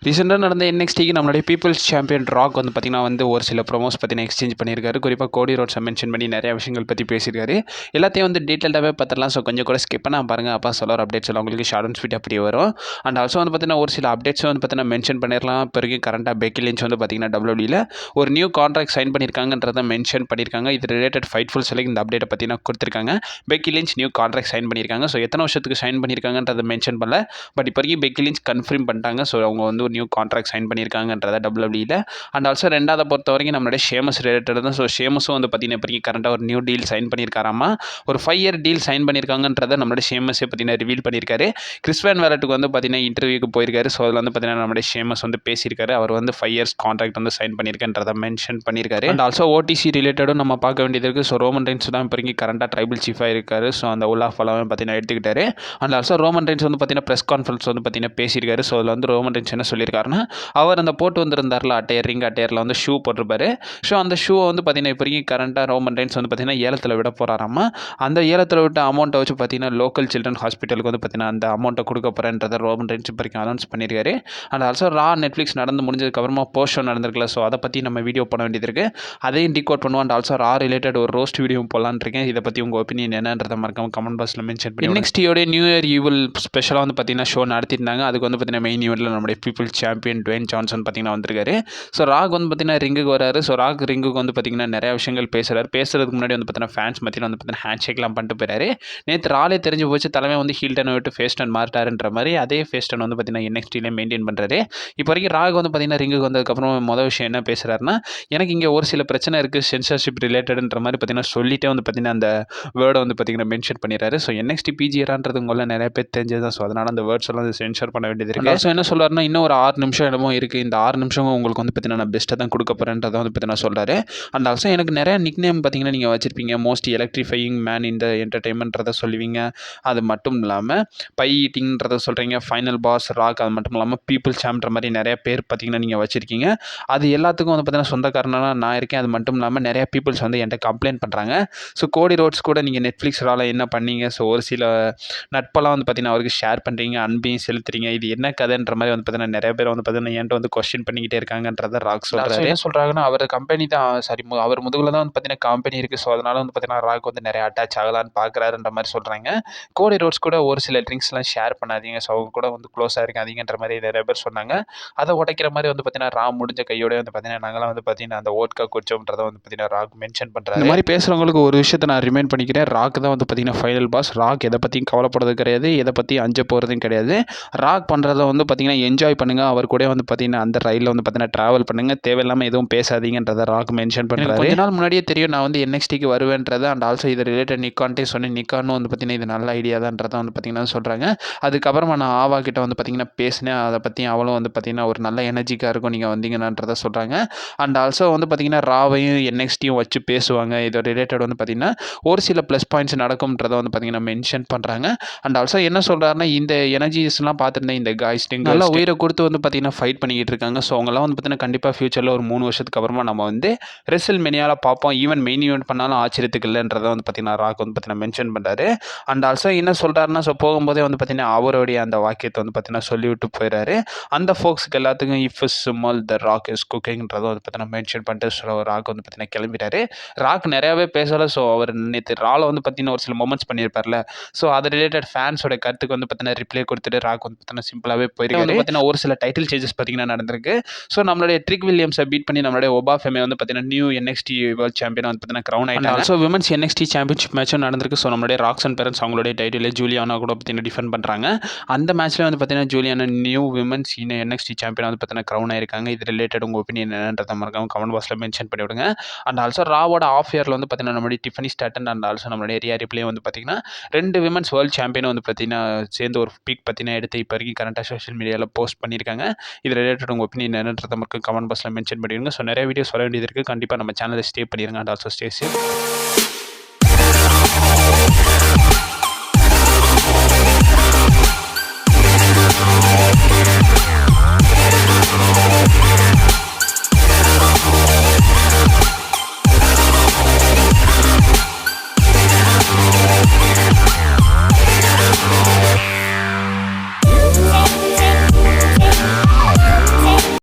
ரீசெண்டாக நடந்த என்எக்ஸ்டிக்கு நம்மளுடைய பீப்புள்ஸ் சாம்பியன் ராக் வந்து பார்த்திங்கன்னா வந்து ஒரு சில ப்ரோமோஸ் பற்றின எக்ஸ்சேஞ்ச் பண்ணியிருக்காரு. குறிப்பாக கோடி ரோட்ஸை மென்ஷன் பண்ணி நிறைய விஷயங்கள் பற்றி பேசியிருக்காரு. எல்லாத்தையும் வந்து டீட்டெயில்டாகவே பார்த்துடலாம். ஸோ கொஞ்சம் கூட ஸ்கிப் பண்ணால் பாருங்கள். அப்போ சொல்ல ஒரு அப்டேட்ஸ் எல்லாம் உங்களுக்கு ஷார்ட் அண்ட் ஸ்வீட் அப்படி வரும். அண்ட் ஆல்சோ வந்து பார்த்திங்கன்னா ஒரு சில அப்டேட்ஸும் வந்து பார்த்திங்கன்னா மென்ஷன் பண்ணிடலாம். பிறகு கரண்ட்டாக பெக்கி லிஞ்ச் வந்து பார்த்திங்கன்னா டபிள்யூடியில் ஒரு நியூ கான்ட்ராக்ட் சைன் பண்ணியிருக்காங்கன்றதை மென்ஷன் பண்ணியிருக்காங்க. இது ரிலேட்டட் ஃபைட்ஃபுல் சிலைக்கு இந்த அப்டேட்டை பற்றினா கொடுத்துருக்காங்க. Becky Lynch new contract sign பண்ணியிருக்காங்க. ஸோ எத்தனை வருஷத்துக்கு சைன் பண்ணியிருக்காங்கன்றதை மென்ஷன் பண்ணல. பட் இப்போ வரைக்கும் பெக்கி லிஞ்ச் கன்ஃபார்ம் பண்ணிட்டாங்க. ஸோ அவங்க வந்து ஒரு நியூ கான்ட்ராக்ட் சைன் பண்ணியிருக்காங்கன்றத டபிள்யூடியில். அண்ட் ஆல்சோ ரெண்டாவது பொறுத்த வரைக்கும் நம்மளுடைய ஷேமஸ் ரிலேட்டட் தான். ஸோ ஷேமஸும் வந்து பார்த்தீங்கன்னா இப்போ கரண்ட்டாக ஒரு நியூ டீல் சைன் பண்ணியிருக்காராமா. ஒரு 5 இயர் டீல் சைன் பண்ணியிருக்காங்கன்றதை நம்மளுடைய ஷேமஸே பார்த்தீங்கன்னா ரிவீல் பண்ணியிருக்காரு. கிறிஸ் வேன் வேலட்டுக்கு வந்து பார்த்தீங்கன்னா இன்டர்வியூக்கு போயிருக்காரு. ஸோ அதில் வந்து பார்த்தீங்கன்னா நம்மளுடைய ஷேமஸ் வந்து பேசியிருக்காரு. அவர் வந்து 5 இயர்ஸ் கான்ட்ராக்ட் வந்து சைன் பண்ணியிருக்கன்றதை மென்ஷன் பண்ணியிருக்காரு. அண்ட் ஆல்சோ ஓடிசி ரிலேட்டடும் நம்ம பார்க்க வேண்டியது இருக்குது. ஸோ ரோமன் ரெயின்ஸ் தான் இப்போ கரண்ட்டாக ட்ரைபிள் சீஃபாக இருக்காரு. ஸோ அந்த உலாஃப் எல்லாம் பார்த்தீங்கன்னா எடுத்துக்கிட்டாரு. அண்ட் ஆல்சோ ரோமன் ரெயின்ஸ் வந்து பார்த்தீங்கன்னா ப்ரெஸ் கான்ஃபரன்ஸ் வந்து பார்த்தீங்கன்னா பேசியிருக்காரு. ஸோ அதில் வந்து ரோமன் ரெயின்ஸ் என்ன சொல்லியிருக்காருன்னா, அவர் அந்த போட்டு வந்திருந்தார்ல ரிங் அட்டையரில் வந்து ஷூ போட்டிருப்பாரு. ஸோ அந்த ஷூவை வந்து பார்த்தீங்கன்னா இப்போ கரண்ட்டாக ரோமன் ரெயின்ஸ் வந்து பார்த்தீங்கன்னா ஏலத்தில் விட போகிறாராமா. அந்த ஏலத்தில் விட்ட அமௌண்ட்டை வச்சு பார்த்தீங்கன்னா லோக்கல் சில்ட்ரன் ஹாஸ்பிட்டலுக்கு வந்து பார்த்தீங்கன்னா அந்த அமௌண்ட்டை கொடுக்க போகிறேன்றதை ரோமன் ரெயின்ஸ் இப்போ அனௌன்ஸ் பண்ணியிருக்காரு. அண்ட் ஆல்சோ நெட்ஃப்ளிக்ஸ் நடந்து முடிஞ்சதுக்கப்புறமா போஸ்ட் ஷோ நடந்திருக்கல. ஸோ அதை பற்றி நம்ம வீடியோ பண்ண வேண்டியது இருக்குது. அதையும் டிகோட் பண்ணுவோம். அண்ட் ஆல்சோ ரிலேட்டட் ஒரு ரோஸ்ட் வீடியோ போடலான்னு இருக்கேன். இதை பற்றி உங்கள் ஒப்பீனியன் என்னன்றதை மறக்காம கமெண்ட் பாக்ஸில் மென்ஷன் பண்ணி. நெக்ஸ்டியோட நியூ இயர் ஈவில் ஸ்பெஷலாக வந்து பார்த்தீங்கன்னா ஷோ நடத்திருந்தாங்க. அதுக்கு வந்து பார்த்தீங்கன்னா மெயின் ஈவெண்ட்டில் நம்முடைய பீப்புள் சாம்பியன் டுவேன் ஜான்சன் பார்த்தீங்கன்னா வந்திருக்காரு. ஸோ ராக் வந்து பார்த்தீங்கன்னா ரிங்குக்கு வராரு. ஸோ ராக் ரிங்குக்கு வந்து பார்த்தீங்கன்னா நிறைய விஷயங்கள் பேசுகிறார். பேசுறதுக்கு முன்னாடி வந்து பார்த்தீங்கன்னா ஃபேன்ஸ் மத்தியில் வந்து பார்த்தீங்கன்னா ஹேண்ட் ஷேக்லாம் பண்ணிட்டு போயிறாரு. நேற்று ராலே தெரிஞ்சு போச்சு தலைமை வந்து ஹீல்டனை விட்டு ஃபேஸ் டன் மாறிட்டாருன்ற மாதிரி. அதே ஃபேஸ் டன் வந்து பார்த்தீங்கன்னா என்எக்ஸ்டிலே மெயின்டைன் பண்ணுறாரு. இப்போ வரைக்கும் ராக் வந்து பார்த்தீங்கன்னா ரிங்குக்கு வந்ததுக்கப்புறம் மொதல் விஷயம் என்ன பேசுகிறாருன்னா, எனக்கு இங்கே ஒரு சில பிரச்சனை இருக்குது சென்சார்ஷிப் ரிலேட்டடுன்ற மாதிரி பார்த்தீங்கன்னா சொல்லிட்டே வந்து பார்த்தீங்கன்னா அந்த வேர்டை வந்து பார்த்தீங்கன்னா மென்ஷன் பண்ணிடுறாரு. ஸோ என்எக்ஸ்டி பிஜிஆர்ன்றது உங்களை நிறைய பேர் தெரிஞ்சது தான். ஸோ அதனால் அந்த வேர்ட்ஸ் எல்லாம் சென்சர் பண்ண வேண்டியது இருக்குது. ஸோ என்ன சொல்கிறாருன்னா, இன்னும் ஒரு 6 நிமிஷம் இடமும் இருக்குது. இந்த 6 நிமிஷம் உங்களுக்கு வந்து பார்த்தீங்கன்னா நான் பெஸ்ட்டாக தான் கொடுக்க போகிறேன்றதை வந்து பார்த்தீங்கன்னா சொல்கிறாரு. அண்ட் ஆல்சோ எனக்கு நிறைய நிக் நேம் பார்த்தீங்கன்னா நீங்கள் வச்சுருப்பீங்க. மோஸ்ட் எலக்ட்ரிஃபையிங் மேன் இந்த என்டர்டெயின்மெண்ட்றதை சொல்லுவீங்க. அது மட்டும் இல்லாமல் பை ஈட்டிங்கிறத சொல்கிறீங்க. ஃபைனல் பாஸ் ராக். அது மட்டும் இல்லாமல் பீப்புள் சாம்ன்ற மாதிரி நிறைய பேர் பார்த்தீங்கன்னா நீங்கள் வச்சுருக்கீங்க. அது எல்லாத்துக்கும் வந்து பார்த்தீங்கன்னா சொந்தக்காரனாக நான் இருக்கேன். அது மட்டும் இல்லாமல் நிறைய பீப்புள்ஸ் வந்து என்கிட்ட கம்ப்ளைண்ட் பண்ணுறாங்க. ஸோ கோடி ரோட்ஸ் கூட நீங்கள் நெட்ஃப்ளிக்ஸ் ரால என்ன பண்ணீங்க? ஸோ ஒரு சில நட்பெல்லாம் வந்து பார்த்தீங்கன்னா அவருக்கு ஷேர் பண்ணுறீங்க, அன்பையும் செலுத்துறீங்க. இது என்ன கதைன்ற மாதிரி வந்து பார்த்தீங்கன்னா நிறைய பேர் வந்து பார்த்தீங்கன்னா என்கிட்ட வந்து கொஸ்டின் பண்ணிக்கிட்டே இருக்காங்கன்றதை ராக் சொல்கிறாரு. என்ன சொல்கிறாங்கன்னா, அவர் கம்பெனி தான் சாரி அவர் முதுகில் தான் வந்து பார்த்தீங்கன்னா கம்பெனி இருக்குது. ஸோ அதனால் வந்து பார்த்தீங்கன்னா ராக் வந்து நிறைய அட்டாச் ஆகலான்னு பார்க்குறாருன்ற மாதிரி சொல்கிறாங்க. கோடி ரோட்ஸ் கூட ஒரு சில ட்ரிங்க்ஸ்லாம் ஷேர் பண்ணாதீங்க. ஸோ அவங்க கூட வந்து க்ளோஸாக இருக்காதீங்கன்ற மாதிரி நிறைய பேர் சொன்னாங்க. அதை உடைக்கிற மாதிரி வந்து பார்த்தீங்கன்னா ரா முடிஞ்ச கையோட வந்து பார்த்தீங்கன்னா நாங்களாம் வந்து பார்த்தீங்கன்னா அந்த ஓட்கா குடிச்சோம்ன்றதை வந்து பார்த்தீங்கன்னா ராக் மென்ஷன் பண்ணுறாரு. இந்த மாதிரி பேசுகிறவங்களுக்கு ஒரு விஷயத்தை நான் ரிமைண்ட் பண்ணிக்கிறேன். ராக் தான் வந்து பார்த்தீங்கன்னா ஃபைனல் பாஸ். ராக் எதை பற்றியும் கவலைப்படுறது கிடையாது, எதை பற்றியும் அஞ்ச போகிறதும் கிடையாது. ராக் பண்ணுறதை வந்து பார்த்தீங்கன்னா என்ஜாய் பண்ணுங்கள். அவர் கூட வந்து பார்த்தீங்கன்னா அந்த ரயிலில் வந்து பார்த்தீங்கன்னா ட்ராவல் பண்ணுங்கள். தேவையில்லாமல் எதுவும் பேசாதீங்கன்றதை ராக் மென்ஷன் பண்ணுறாரு. கொஞ்ச நாள் முன்னாடியே தெரியும் நான் வந்து என்எக்ஸ்டிக்கு வருவேன்றது. அண்ட் ஆல்சோ இது ரிலேட்டட் நிக்கான்ட்டே சொன்னேன். நிக்கான்னு வந்து பார்த்தீங்கன்னா இது நல்ல ஐடியா தான்றதை வந்து பார்த்தீங்கன்னா சொல்கிறாங்க. அதுக்கப்புறமா நான் ஆவா கிட்ட வந்து பார்த்தீங்கன்னா பேசினேன். அதை பற்றி அவளும் வந்து பார்த்தீங்கன்னா ஒரு நல்ல எனர்ஜிக்காக இருக்கும் நீங்கள் வந்தீங்கன்றதை சொல்கிறாங்க. அண்ட் ஆல்சோ வந்து பார்த்தீங்கன்னா ராவையும் என்எக்ஸ்டியும் வச்சு பேசுவாங்க. இது ரிலேட்டட் வந்து பார்த்தீங்கன்னா ஒரு சில ப்ளஸ் பாயிண்ட்ஸ் நடக்கும்ன்றதை வந்து பார்த்தீங்கன்னா மென்ஷன் பண்ணுறாங்க. அண்ட் ஆல்சோ என்ன சொல்கிறாருன்னா, இந்த எனர்ஜிஸ்லாம் பார்த்துருந்தேன் இந்த காய்ஸ் நல்லா உயிரை கொடுத்து வந்து பார்த்தீங்கன்னா ஃபைட் பண்ணிக்கிட்டு இருக்காங்க. ஸோ அவங்களாம் வந்து பார்த்தீங்கன்னா கண்டிப்பாக ஃபியூச்சரில் ஒரு 3 வருஷத்துக்கு அப்புறமா நம்ம வந்து ரெசில்மேனியாவில் பார்ப்போம். ஈவன் மெயின் ஈவெண்ட் பண்ணாலும் ஆச்சரியத்துக்கு இல்லைன்றதை வந்து பார்த்தீங்கன்னா ராக் வந்து பார்த்தீங்கன்னா மென்ஷன் பண்ணுறாரு. அண்ட் ஆல்சோ என்ன சொல்கிறாருன்னா, ஸோ போகும்போதே வந்து பார்த்தீங்கன்னா அவருடைய அந்த வாக்கியத்தை வந்து பார்த்தீங்கன்னா சொல்லிவிட்டு போயிடுறாரு. அந்த ஃபோக்ஸுக்கு எல்லாத்துக்கும் if is small the rock is குக்கிங்ன்றதை வந்து பார்த்தீங்கன்னா மென்ஷன் பண்ணிட்டு ஸோ ராக் வந்து பார்த்தீங்கன்னா கிளம்பிட்டாரு. ராக் நிறையாவே பேசலை. ஸோ அவர் நேற்று ரால வந்து பார்த்தீங்கன்னா ஒரு சில மொமெண்ட்ஸ் பண்ணியிருப்பார்ல. ஸோ அது ரிலேட்டட் ஃபேன்ஸோட கருத்துக்கு வந்து பார்த்தீங்கன்னா ரிப்ளை கொடுத்துட்டு ராக் வந்து பார்த்தீங்கன்னா சிம்பிளாகவே போயிருக்காரு. பார்த்தீங்கன்னா ஒரு சில டைட்டில் சேஞ்சஸ் பார்த்தீங்கன்னா நடந்திருக்கு. ஸோ நம்மளுடைய ட்ரிக் வில்லியம்ஸை பீட் பண்ணி நம்மளுடைய ஒபா ஃபெமே வந்து பார்த்தீங்கன்னா நியூ என்எக்ஸ்டி வேர்ல்ட் சாம்பியன் வந்து பார்த்தீங்கன்னா க்ரௌன் ஆயிட்டாங்க. ஸோ விமன்ஸ் என்எக்ஸ்டி சாம்பியன்ஷிப் மேட்சும் நடந்திருக்கு. ஸோ நம்மளுடைய ராக்ஸ் அண்ட் பேரண்ட்ஸ் அவங்களுடைய டைட்டில் ஜூலியானா கூட பார்த்தீங்கன்னா டிஃபெண்ட் பண்ணுறாங்க. அந்த மேட்ச்சில் வந்து பார்த்தீங்கன்னா Juliana new women's NXT champion வந்து பார்த்தீங்கன்னா க்ரௌன் ஆயிருக்காங்க. இது ரிலேட்டட் உங்கள் ஒப்பீனியன் என்னன்றதை மறக்காம கமெண்ட் பாக்ஸில் மென்ஷன் பண்ணி விடுங்க. அண்ட் ஆல்சோ ராவோட ஆஃப் இயரில் வந்து பார்த்தீங்கன்னா நம்மளுடைய டிஃபனி ஸ்டாட்டன் அண்ட் ஆல்சோ நம்மளுடைய ரியா ரிப்ளே வந்து பார்த்தீங்கன்னா 2 விமன்ஸ் வேர்ல்ட் சாம்பியன் வந்து பார்த்தீங்கன்னா சேர்ந்து ஒரு பீக் பார்த்தீங்கன்னா எடுத்து இப்போ வரைக்கும் கரண்ட்டாக சோஷியல் மீடியாவில் போஸ்ட் பண்ணியிருக்காங்க. இது ரிலேட்டட் உங்கள் ஒப்பீனியன் என்னன்றதை மட்டும் கமெண்ட் பாக்ஸில் மென்ஷன் பண்ணிடுங்க. ஸோ நிறைய வீடியோஸ் வர வேண்டியது இருக்குது. கண்டிப்பாக நம்ம சேனலை ஸ்டே பண்ணிடுங்க. And also stay safe.